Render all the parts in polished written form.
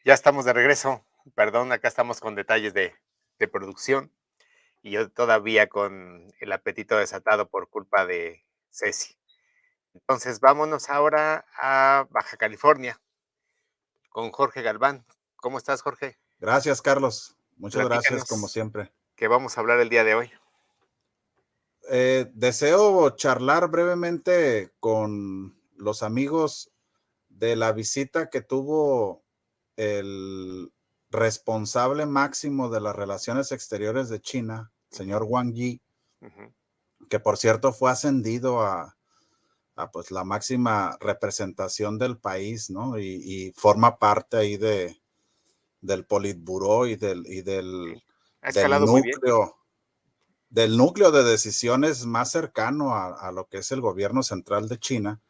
Ya estamos de regreso. Perdón, acá estamos con detalles de producción y yo todavía con el apetito desatado por culpa de Ceci. Entonces, vámonos ahora a Baja California con Jorge Galván. ¿Cómo estás, Jorge? Gracias, Carlos. Muchas gracias, como Platícanos siempre. qué vamos a hablar el día de hoy. Deseo charlar brevemente con los amigos de la visita que tuvo el responsable máximo de las relaciones exteriores de China, Ujú, señor Wang Yi, ujú, que por cierto fue ascendido a pues la máxima representación del país, ¿no? Y forma parte ahí del Politburó sí. Ha del escalado muy bien. núcleo de decisiones más cercano a lo que es el gobierno central de China.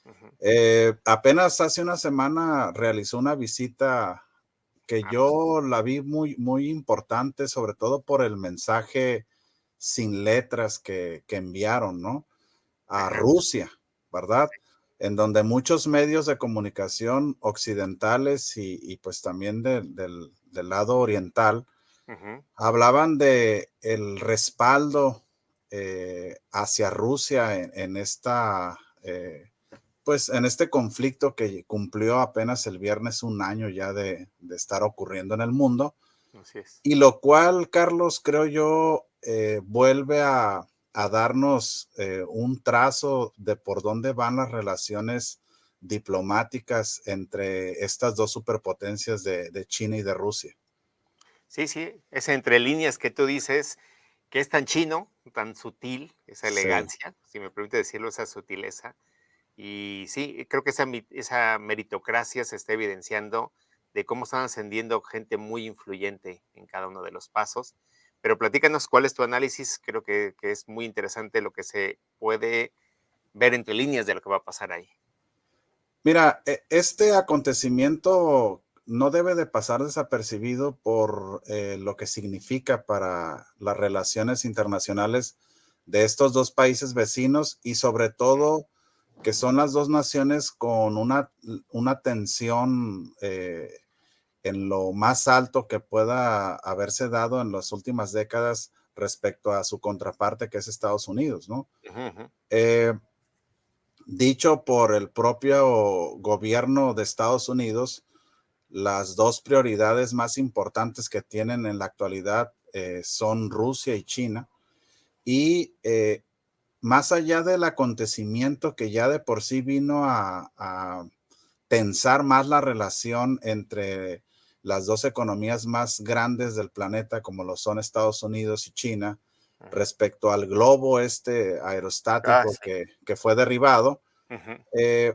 Ujú. Apenas hace una semana realizó una visita que Ah, pues, yo la vi muy importante, sobre todo por el mensaje sin letras que enviaron, ¿no? A ajá, Rusia, ¿verdad? En donde muchos medios de comunicación occidentales y pues también del lado oriental ujú, hablaban de el respaldo hacia Rusia en esta, pues en este conflicto que cumplió apenas el viernes un año ya de estar ocurriendo en el mundo. así es. Y lo cual, Carlos, creo yo, vuelve a darnos un trazo de por dónde van las relaciones diplomáticas entre estas dos superpotencias de China y de Rusia. Sí, sí, ese entre líneas que tú dices, que es tan chino, tan sutil, esa Sí. elegancia, si me permite decirlo, esa sutileza. Y sí, creo que esa meritocracia se está evidenciando de cómo están ascendiendo gente muy influyente en cada uno de los pasos. Pero platícanos cuál es tu análisis. Creo que es muy interesante lo que se puede ver entre líneas de lo que va a pasar ahí. Mira, este acontecimiento no debe de pasar desapercibido por lo que significa para las relaciones internacionales de estos dos países vecinos y sobre todo que son las dos naciones con una tensión en lo más alto que pueda haberse dado en las últimas décadas respecto a su contraparte que es Estados Unidos, ¿no? Ujú, ujú. Eh, Dicho por el propio gobierno de Estados Unidos, las dos prioridades más importantes que tienen en la actualidad son Rusia y China. Y más allá del acontecimiento que ya de por sí vino a tensar más la relación entre las dos economías más grandes del planeta, como lo son Estados Unidos y China, Ujú. respecto al globo Ah, aerostático sí. que fue derribado. Ujú,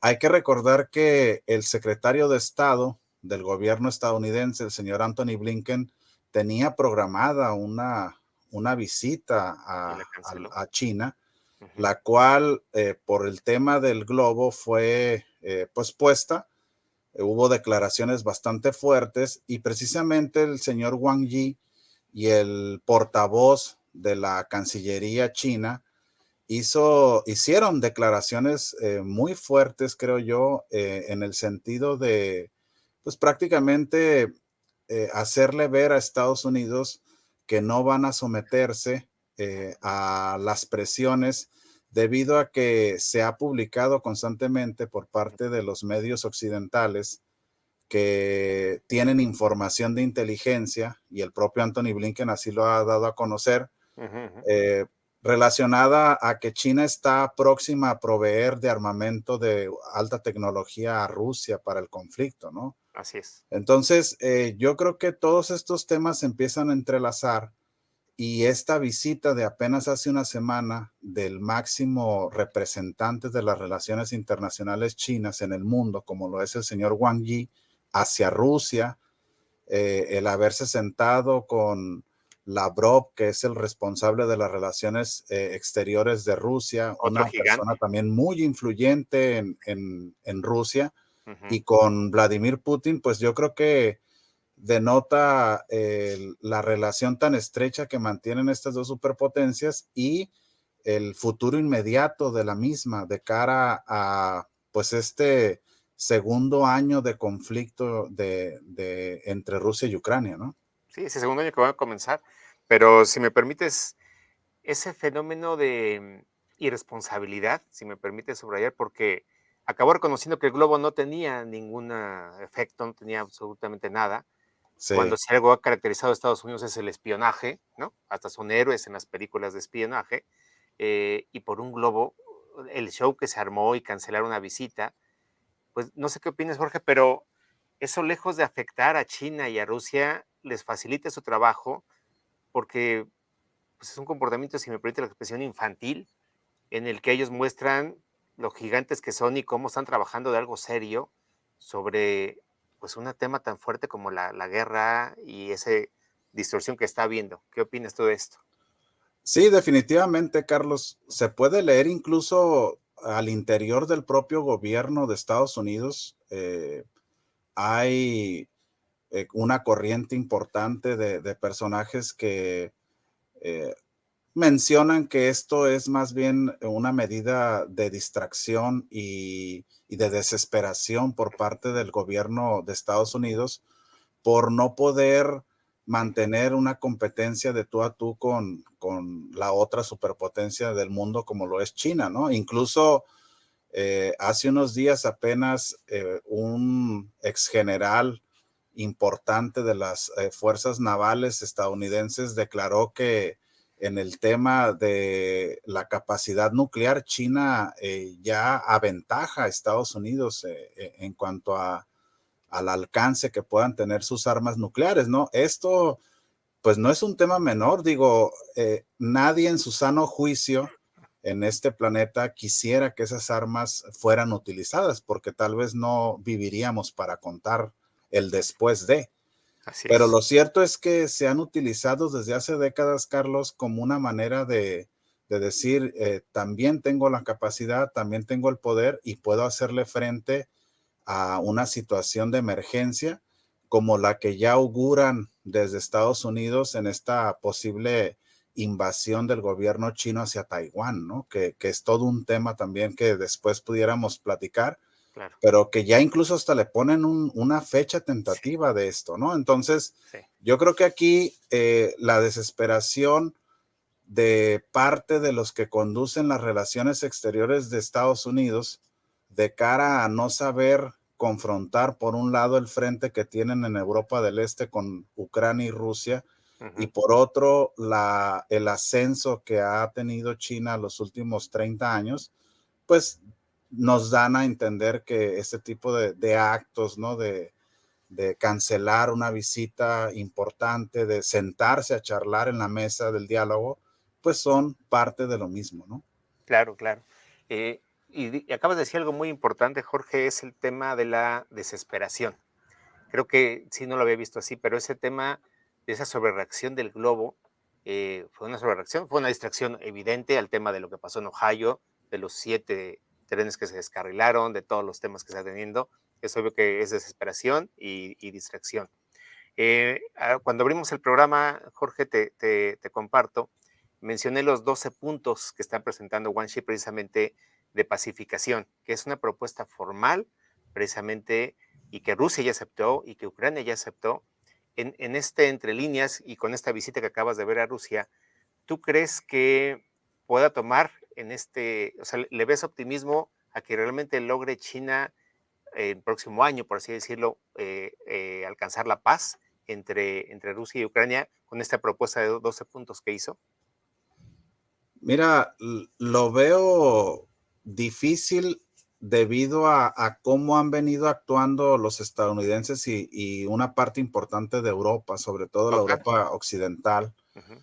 Hay que recordar que el secretario de Estado del gobierno estadounidense, el señor Anthony Blinken, tenía programada una visita y la canceló. a China, Ujú, la cual por el tema del globo fue pospuesta. Hubo declaraciones bastante fuertes y precisamente el señor Wang Yi y el portavoz de la Cancillería china hicieron declaraciones muy fuertes, creo yo, en el sentido de, pues prácticamente hacerle ver a Estados Unidos que no van a someterse a las presiones debido a que se ha publicado constantemente por parte de los medios occidentales que tienen información de inteligencia y el propio Anthony Blinken así lo ha dado a conocer, ujú, ujú. eh, relacionada a que China está próxima a proveer de armamento de alta tecnología a Rusia para el conflicto, ¿no? Así es. Entonces, yo creo que todos estos temas se empiezan a entrelazar y esta visita de apenas hace una semana del máximo representante de las relaciones internacionales chinas en el mundo, como lo es el señor Wang Yi, hacia Rusia, el haberse sentado con Lavrov, que es el responsable de las relaciones exteriores de Rusia, Otro una persona gigante. también muy influyente en Rusia, Ujú. y con Vladimir Putin, pues yo creo que denota la relación tan estrecha que mantienen estas dos superpotencias y el futuro inmediato de la misma de cara a pues este segundo año de conflicto entre Rusia y Ucrania, ¿no? Sí, ese segundo año que va a comenzar. Pero si me permites, ese fenómeno de irresponsabilidad, si me permite subrayar, porque acabó reconociendo que el globo no tenía ningún efecto, no tenía absolutamente nada, cuando Sí, si algo ha caracterizado a Estados Unidos es el espionaje, ¿no? Hasta son héroes en las películas de espionaje, y por un globo, el show que se armó y cancelar una visita, pues no sé qué opinas, Jorge, pero eso lejos de afectar a China y a Rusia, les facilita su trabajo porque pues, es un comportamiento, si me permite la expresión, infantil, en el que ellos muestran lo gigantes que son y cómo están trabajando de algo serio sobre pues un tema tan fuerte como la guerra y esa distorsión que está habiendo. ¿Qué opinas tú de esto? sí, definitivamente, Carlos. Se puede leer incluso al interior del propio gobierno de Estados Unidos. Hay una corriente importante de personajes que eh, mencionan que esto es más bien una medida de distracción y de desesperación por parte del gobierno de Estados Unidos por no poder mantener una competencia de tú a tú con la otra superpotencia del mundo como lo es China, ¿no? Incluso hace unos días apenas un ex general importante de las fuerzas navales estadounidenses declaró que en el tema de la capacidad nuclear, China ya aventaja a Estados Unidos en cuanto al alcance que puedan tener sus armas nucleares, ¿no? Esto, pues no es un tema menor, digo, nadie en su sano juicio en este planeta quisiera que esas armas fueran utilizadas, porque tal vez no viviríamos para contar el después de. Así Pero es. lo cierto es que se han utilizado desde hace décadas, Carlos, como una manera de decir, también tengo la capacidad, también tengo el poder y puedo hacerle frente a una situación de emergencia como la que ya auguran desde Estados Unidos en esta posible invasión del gobierno chino hacia Taiwán, ¿no? Que es todo un tema también que después pudiéramos platicar, Claro. pero que ya incluso hasta le ponen una fecha Sí, tentativa de esto, ¿no? Entonces, sí. yo creo que aquí la desesperación de parte de los que conducen las relaciones exteriores de Estados Unidos de cara a no saber confrontar, por un lado, el frente que tienen en Europa del Este con Ucrania y Rusia, y Ujú. por otro, el ascenso que ha tenido China los últimos 30 años, pues nos dan a entender que este tipo de actos, ¿no? De cancelar una visita importante, de sentarse a charlar en la mesa del diálogo, pues son parte de lo mismo, ¿no? Claro, claro. Y acabas de decir algo muy importante, Jorge, es el tema de la desesperación. Creo que sí, no lo había visto así, pero ese tema de esa sobrereacción del globo, fue una sobrereacción, fue una distracción evidente al tema de lo que pasó en Ohio, de los 7 trenes que se descarrilaron, de todos los temas que está teniendo. Es obvio que es desesperación y distracción. Cuando abrimos el programa, Jorge, te comparto, mencioné los 12 puntos que está presentando Guanxi precisamente de pacificación, que es una propuesta formal precisamente y que Rusia ya aceptó y que Ucrania ya aceptó. En este entre líneas y con esta visita que acabas de ver a Rusia, ¿tú crees que pueda tomar en o sea, le ves optimismo a que realmente logre China el próximo año, por así decirlo, alcanzar la paz entre Rusia y Ucrania con esta propuesta de 12 puntos que hizo? Mira, lo veo difícil debido a cómo han venido actuando los estadounidenses y una parte importante de Europa, sobre todo la Total. Europa occidental. Ujú.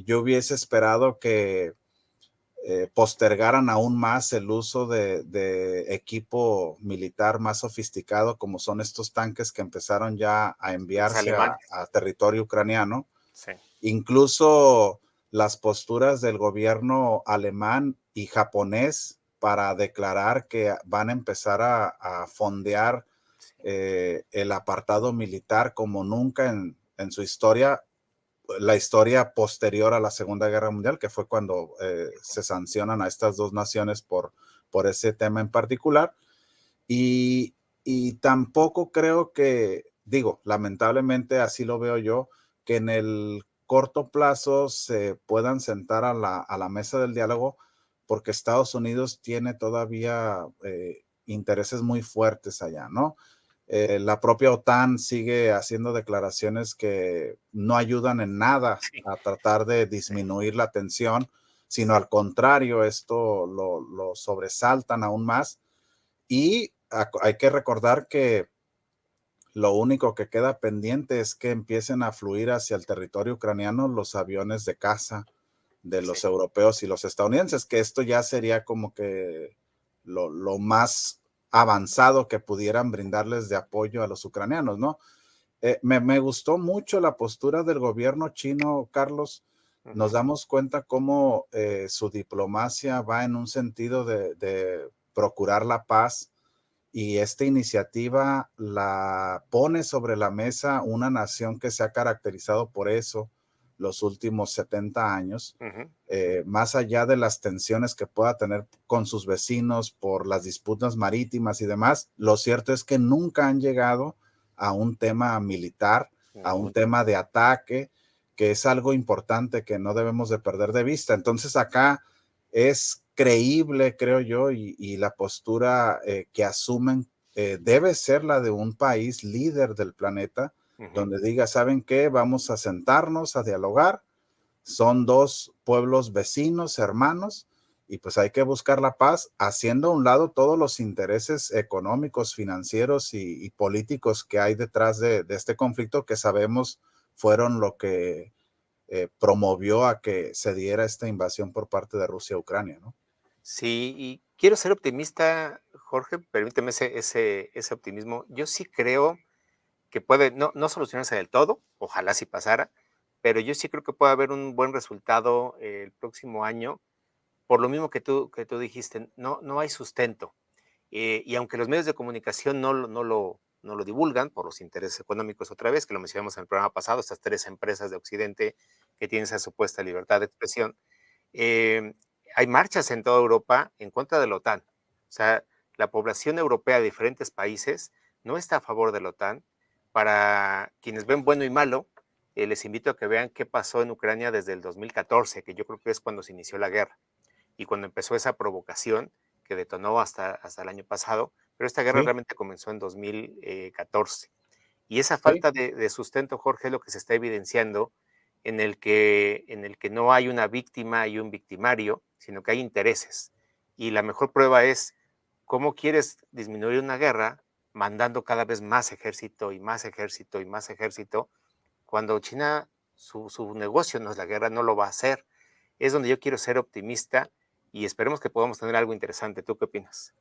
Yo hubiese esperado que postergaran aún más el uso de equipo militar más sofisticado, como son estos tanques que empezaron ya a Los enviarse alemanes. a territorio ucraniano. Sí, Incluso las posturas del gobierno alemán y japonés para declarar que van a empezar a fondear sí, el apartado militar como nunca en su historia, la historia posterior a la Segunda Guerra Mundial, que fue cuando se sancionan a estas dos naciones por ese tema en particular. Y, y tampoco creo que, digo, lamentablemente así lo veo yo, que en el corto plazo se puedan sentar a la mesa del diálogo, porque Estados Unidos tiene todavía intereses muy fuertes allá, ¿no? La propia OTAN sigue haciendo declaraciones que no ayudan en nada Sí, a tratar de sí, disminuir la tensión, sino sí, al contrario, esto lo sobresaltan aún más. Y hay que recordar que lo único que queda pendiente es que empiecen a fluir hacia el territorio ucraniano los aviones de caza de sí. los europeos y los estadounidenses, que esto ya sería como que lo más avanzado que pudieran brindarles de apoyo a los ucranianos, ¿no? Me gustó mucho la postura del gobierno chino, Carlos. Nos Ujú. damos cuenta cómo su diplomacia va en un sentido de procurar la paz, y esta iniciativa la pone sobre la mesa una nación que se ha caracterizado por eso los últimos 70 años, Ujú, más allá de las tensiones que pueda tener con sus vecinos por las disputas marítimas y demás. Lo cierto es que nunca han llegado a un tema militar, a un ningún. tema de ataque, que es algo importante que no debemos de perder de vista. Entonces acá es creíble, creo yo, y la postura que asumen debe ser la de un país líder del planeta, Ujú. donde diga, ¿saben qué? Vamos a sentarnos a dialogar. Son dos pueblos vecinos, hermanos, y pues hay que buscar la paz, haciendo a un lado todos los intereses económicos, financieros y políticos que hay detrás de este conflicto, que sabemos fueron lo que promovió a que se diera esta invasión por parte de Rusia a Ucrania, ¿no? Sí, y quiero ser optimista, Jorge, permíteme ese optimismo. Yo sí creo que puede no solucionarse del todo, ojalá sí pasara, pero yo sí creo que puede haber un buen resultado el próximo año, por lo mismo que tú dijiste, no hay sustento. Y aunque los medios de comunicación no lo divulgan por los intereses económicos otra vez, que lo mencionamos en el programa pasado, estas 3 empresas de Occidente que tienen esa supuesta libertad de expresión, eh, hay marchas en toda Europa en contra de la OTAN. O sea, la población europea de diferentes países no está a favor de la OTAN. Para quienes ven bueno y malo, les invito a que vean qué pasó en Ucrania desde el 2014, que yo creo que es cuando se inició la guerra y cuando empezó esa provocación que detonó hasta el año pasado, pero esta guerra Sí, realmente comenzó en 2014. Y esa sí. falta de sustento, Jorge, es lo que se está evidenciando en el que no hay una víctima y un victimario, sino que hay intereses. Y la mejor prueba es cómo quieres disminuir una guerra mandando cada vez más ejército y más ejército y más ejército, cuando China, su negocio no es la guerra, no lo va a hacer. Es donde yo quiero ser optimista y esperemos que podamos tener algo interesante. ¿Tú qué opinas?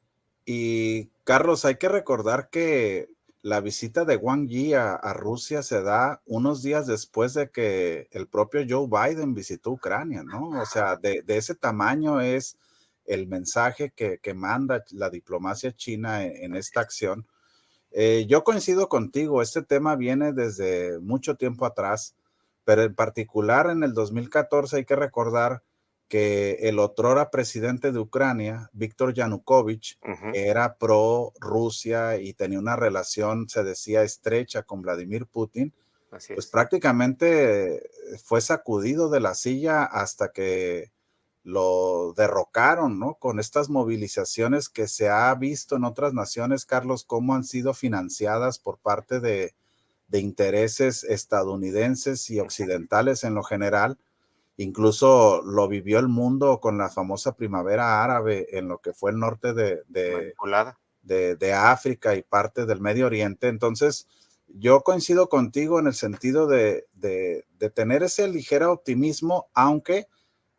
Y Carlos, hay que recordar que la visita de Wang Yi a Rusia se da unos días después de que el propio Joe Biden visitó Ucrania, ¿no? O sea, de ese tamaño es el mensaje que manda la diplomacia china en Así esta es. acción. Yo coincido contigo, este tema viene desde mucho tiempo atrás, pero en particular en el 2014 hay que recordar que el otrora presidente de Ucrania, Víctor Yanukovych, Ujú, que era pro Rusia y tenía una relación, se decía, estrecha con Vladimir Putin, así pues es. prácticamente fue sacudido de la silla hasta que lo derrocaron, ¿no? Con estas movilizaciones que se ha visto en otras naciones, Carlos, cómo han sido financiadas por parte de intereses estadounidenses y Ujú. occidentales en lo general. Incluso lo vivió el mundo con la famosa primavera árabe en lo que fue el norte Manipulada. de África y parte del Medio Oriente. Entonces, yo coincido contigo en el sentido de tener ese ligero optimismo, aunque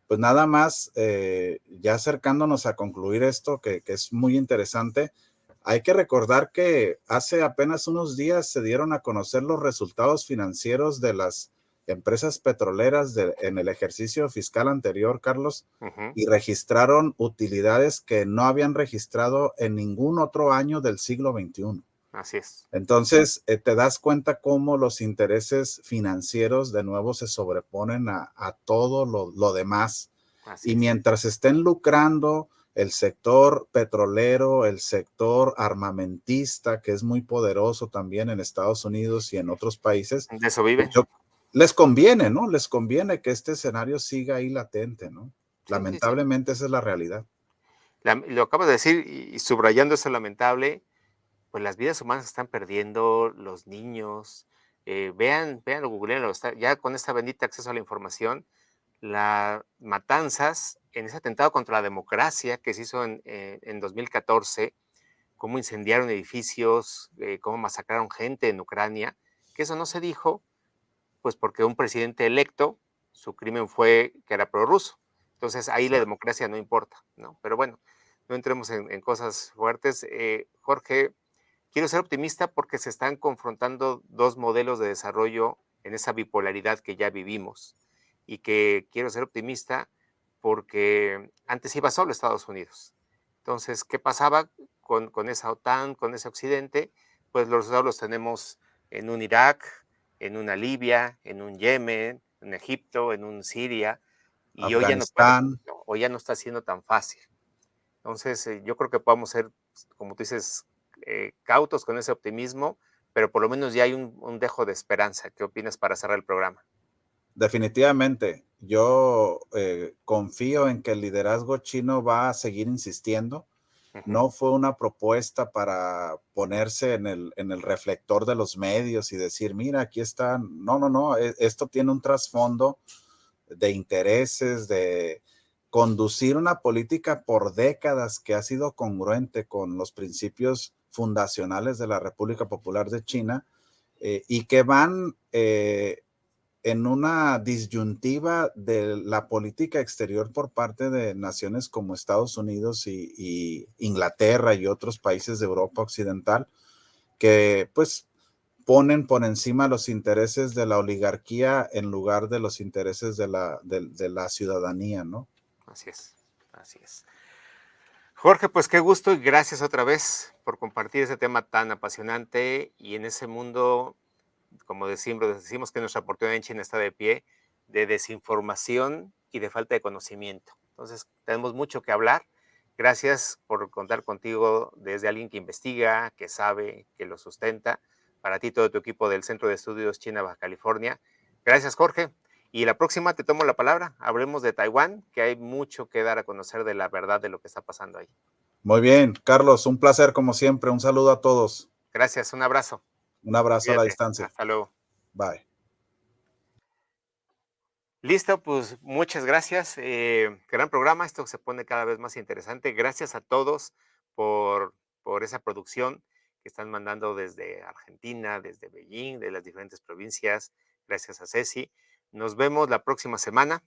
pues nada más, ya acercándonos a concluir esto, que es muy interesante, hay que recordar que hace apenas unos días se dieron a conocer los resultados financieros de las empresas petroleras en el ejercicio fiscal anterior, Carlos, Ujú, y registraron utilidades que no habían registrado en ningún otro año del siglo XXI. así es. Entonces, te das cuenta cómo los intereses financieros de nuevo se sobreponen a todo lo demás, Así y es. mientras estén lucrando el sector petrolero, el sector armamentista, que es muy poderoso también en Estados Unidos y en otros países. De eso viven. Les conviene, ¿no? Les conviene que este escenario siga ahí latente, ¿no? Sí, Lamentablemente esa es la realidad. Lo acabas de decir y subrayando eso lamentable, pues las vidas humanas se están perdiendo, los niños, vean, googleenlo, ya con esta bendita acceso a la información, las matanzas en ese atentado contra la democracia que se hizo en 2014, cómo incendiaron edificios, cómo masacraron gente en Ucrania, que eso no se dijo, pues porque un presidente electo, su crimen fue que era prorruso. Entonces ahí la democracia no importa, ¿no? Pero bueno, no entremos en cosas fuertes. Jorge, quiero ser optimista porque se están confrontando dos modelos de desarrollo en esa bipolaridad que ya vivimos y que quiero ser optimista porque antes iba solo Estados Unidos. Entonces, ¿qué pasaba con esa OTAN, con ese Occidente? Pues los resultados los tenemos en un Irak, en una Libia, en un Yemen, en Egipto, en un Siria, y Afganistán. hoy ya no está siendo tan fácil. Entonces, yo creo que podemos ser, como tú dices, cautos con ese optimismo, pero por lo menos ya hay un dejo de esperanza. ¿Qué opinas para cerrar el programa? Definitivamente, yo confío en que el liderazgo chino va a seguir insistiendo. No fue una propuesta para ponerse en el reflector de los medios y decir, mira, aquí están. No, esto tiene un trasfondo de intereses, de conducir una política por décadas que ha sido congruente con los principios fundacionales de la República Popular de China, y que van en una disyuntiva de la política exterior por parte de naciones como Estados Unidos y Inglaterra y otros países de Europa Occidental, que pues ponen por encima los intereses de la oligarquía en lugar de los intereses de la ciudadanía, ¿no? Así es, así es. Jorge, pues qué gusto y gracias otra vez por compartir ese tema tan apasionante y en ese mundo, como decimos que nuestra oportunidad en China está de pie, de desinformación y de falta de conocimiento. Entonces, tenemos mucho que hablar. Gracias por contar contigo desde alguien que investiga, que sabe, que lo sustenta. Para ti, todo tu equipo del Centro de Estudios China Baja California. Gracias, Jorge. Y la próxima te tomo la palabra. Hablemos de Taiwán, que hay mucho que dar a conocer de la verdad de lo que está pasando ahí. Muy bien, Carlos, un placer como siempre. Un saludo a todos. Gracias, un abrazo. Un abrazo a la Cuídate. distancia. Hasta luego. Bye. Listo, pues muchas gracias. Gran programa, esto se pone cada vez más interesante. Gracias a todos por esa producción que están mandando desde Argentina, desde Beijing, de las diferentes provincias. Gracias a Ceci. Nos vemos la próxima semana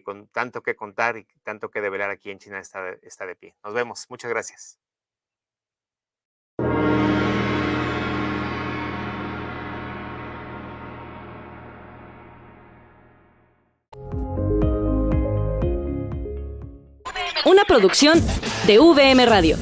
con tanto que contar y tanto que develar aquí en China está de pie. Nos vemos. Muchas gracias. Una producción de VM Radio.